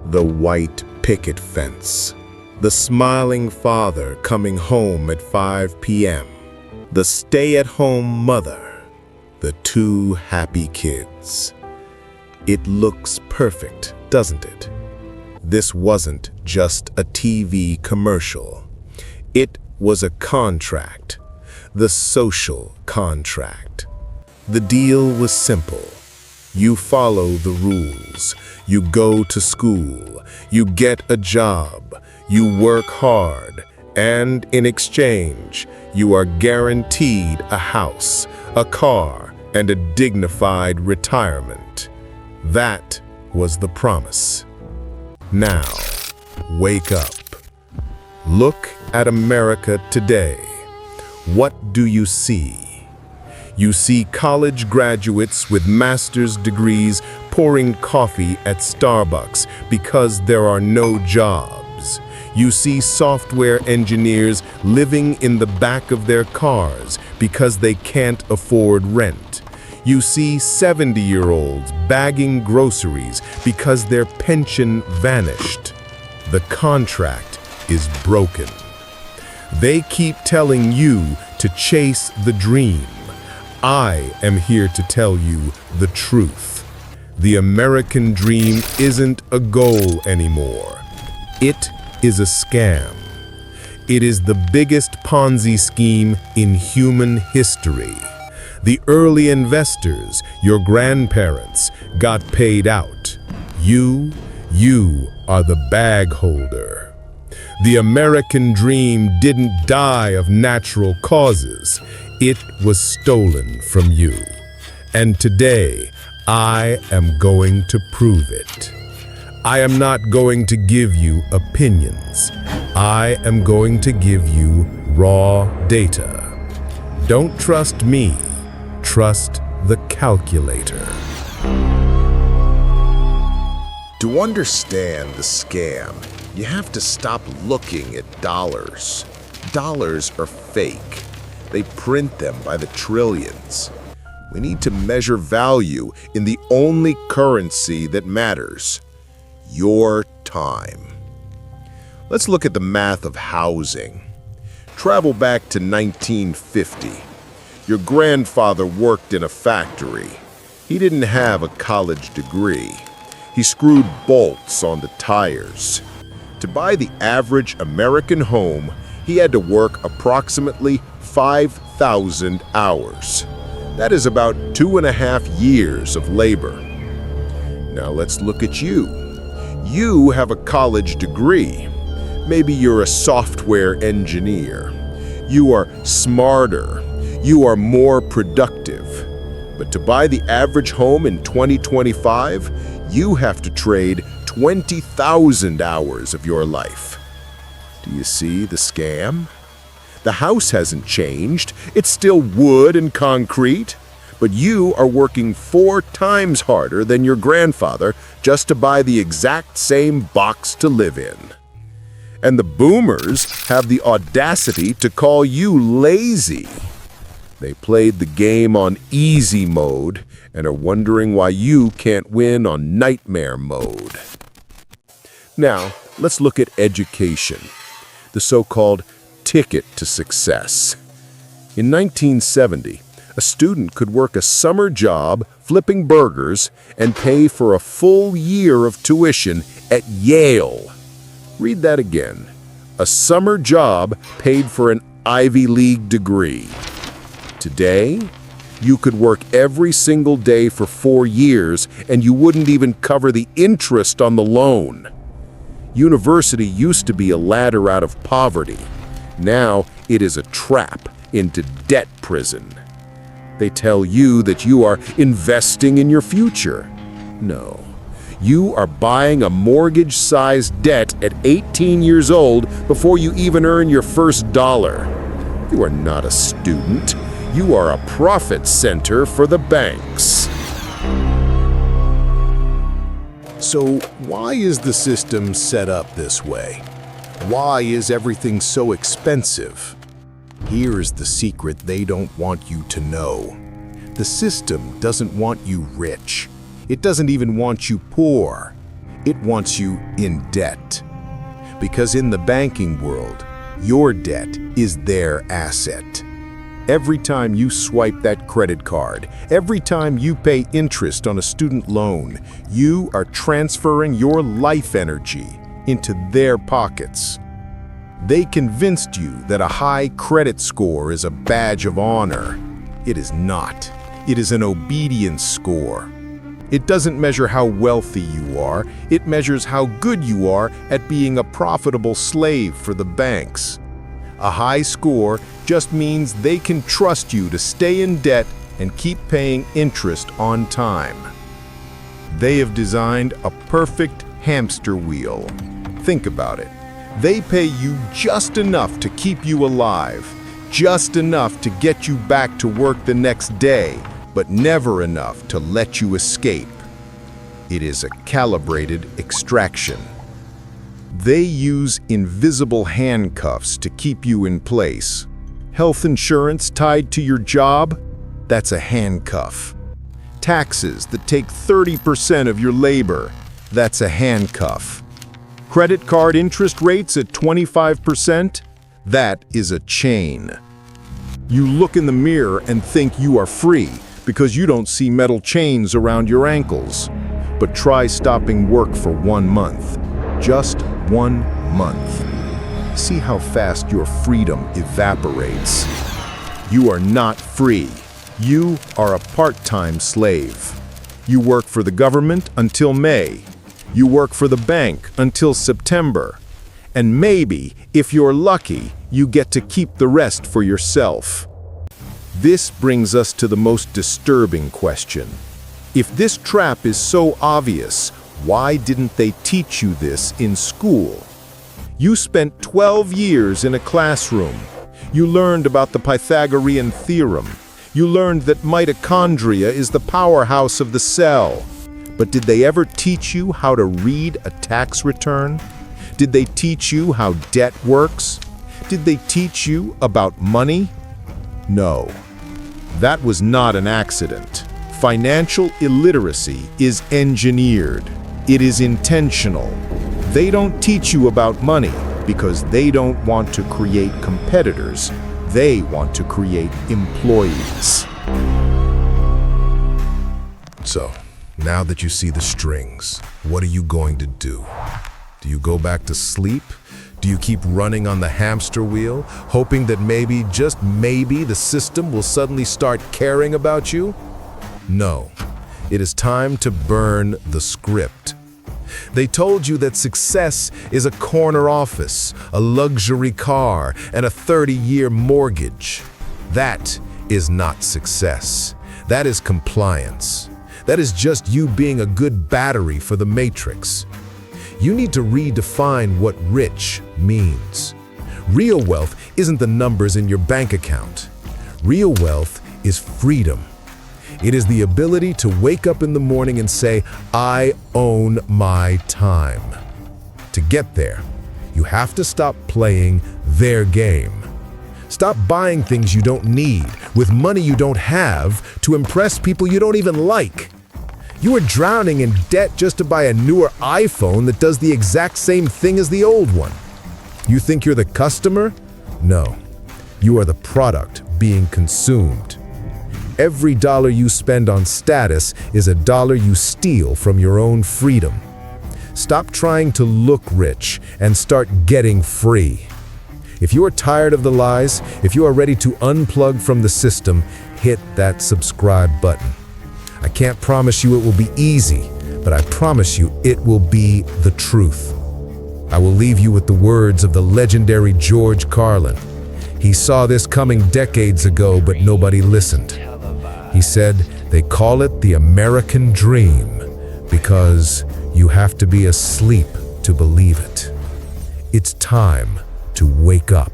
The white picket fence. The smiling father coming home at 5 p.m. The stay-at-home mother. The two happy kids. It looks perfect, doesn't it? This wasn't just a TV commercial. It was a contract. The social contract. The deal was simple. You follow the rules. You go to school. You get a job. You work hard. And in exchange, you are guaranteed a house, a car, and a dignified retirement. That was the promise. Now, wake up. Look at America today. What do you see? You see college graduates with master's degrees pouring coffee at Starbucks because there are no jobs. You see software engineers living in the back of their cars because they can't afford rent. You see 70-year-olds bagging groceries because their pension vanished. The contract is broken. They keep telling you to chase the dream. I am here to tell you the truth. The American dream isn't a goal anymore. It is a scam. It is the biggest Ponzi scheme in human history. The early investors, your grandparents, got paid out. You are the bag holder. The American dream didn't die of natural causes. It was stolen from you. And today, I am going to prove it. I am not going to give you opinions. I am going to give you raw data. Don't trust me. Trust the calculator. To understand the scam, you have to stop looking at dollars. Dollars are fake. They print them by the trillions. We need to measure value in the only currency that matters: your time. Let's look at the math of housing. Travel back to 1950. Your grandfather worked in a factory. He didn't have a college degree. He screwed bolts on the tires. To buy the average American home, he had to work approximately 5,000 hours. That is about 2.5 years of labor. Now let's look at you. You have a college degree. Maybe you're a software engineer. You are smarter. You are more productive. But to buy the average home in 2025, you have to trade 20,000 hours of your life. Do you see the scam? The house hasn't changed. It's still wood and concrete. But you are working 4 times harder than your grandfather just to buy the exact same box to live in. And the boomers have the audacity to call you lazy. They played the game on easy mode and are wondering why you can't win on nightmare mode. Now, let's look at education, the so-called ticket to success. In 1970, a student could work a summer job flipping burgers and pay for a full year of tuition at Yale. Read that again. A summer job paid for an Ivy League degree. Today, you could work every single day for 4 years and you wouldn't even cover the interest on the loan. University used to be a ladder out of poverty. Now it is a trap into debt prison. They tell you that you are investing in your future. No, you are buying a mortgage-sized debt at 18 years old before you even earn your first dollar. You are not a student. You are a profit center for the banks. So why is the system set up this way? Why is everything so expensive? Here's the secret they don't want you to know. The system doesn't want you rich. It doesn't even want you poor. It wants you in debt. Because in the banking world, your debt is their asset. Every time you swipe that credit card, every time you pay interest on a student loan, you are transferring your life energy into their pockets. They convinced you that a high credit score is a badge of honor. It is not. It is an obedience score. It doesn't measure how wealthy you are. It measures how good you are at being a profitable slave for the banks. A high score just means they can trust you to stay in debt and keep paying interest on time. They have designed a perfect hamster wheel. Think about it. They pay you just enough to keep you alive, just enough to get you back to work the next day, but never enough to let you escape. It is a calibrated extraction. They use invisible handcuffs to keep you in place. Health insurance tied to your job? That's a handcuff. Taxes that take 30% of your labor? That's a handcuff. Credit card interest rates at 25%? That is a chain. You look in the mirror and think you are free because you don't see metal chains around your ankles. But try stopping work for 1 month. Just 1 month. See how fast your freedom evaporates. You are not free. You are a part-time slave. You work for the government until May. You work for the bank until September. And maybe, if you're lucky, you get to keep the rest for yourself. This brings us to the most disturbing question. If this trap is so obvious, why didn't they teach you this in school? You spent 12 years in a classroom. You learned about the Pythagorean theorem. You learned that mitochondria is the powerhouse of the cell. But did they ever teach you how to read a tax return? Did they teach you how debt works? Did they teach you about money? No. That was not an accident. Financial illiteracy is engineered. It is intentional. They don't teach you about money because they don't want to create competitors. They want to create employees. So, now that you see the strings, what are you going to do? Do you go back to sleep? Do you keep running on the hamster wheel, hoping that maybe, just maybe, the system will suddenly start caring about you? No. It is time to burn the script. They told you that success is a corner office, a luxury car, and a 30-year mortgage. That is not success. That is compliance. That is just you being a good battery for the matrix. You need to redefine what rich means. Real wealth isn't the numbers in your bank account. Real wealth is freedom. It is the ability to wake up in the morning and say, I own my time. To get there, you have to stop playing their game. Stop buying things you don't need with money you don't have to impress people you don't even like. You are drowning in debt just to buy a newer iPhone that does the exact same thing as the old one. You think you're the customer? No. You are the product being consumed. Every dollar you spend on status is a dollar you steal from your own freedom. Stop trying to look rich and start getting free. If you are tired of the lies, if you are ready to unplug from the system, hit that subscribe button. I can't promise you it will be easy, but I promise you it will be the truth. I will leave you with the words of the legendary George Carlin. He saw this coming decades ago, but nobody listened. He said, they call it the American dream because you have to be asleep to believe it. It's time to wake up.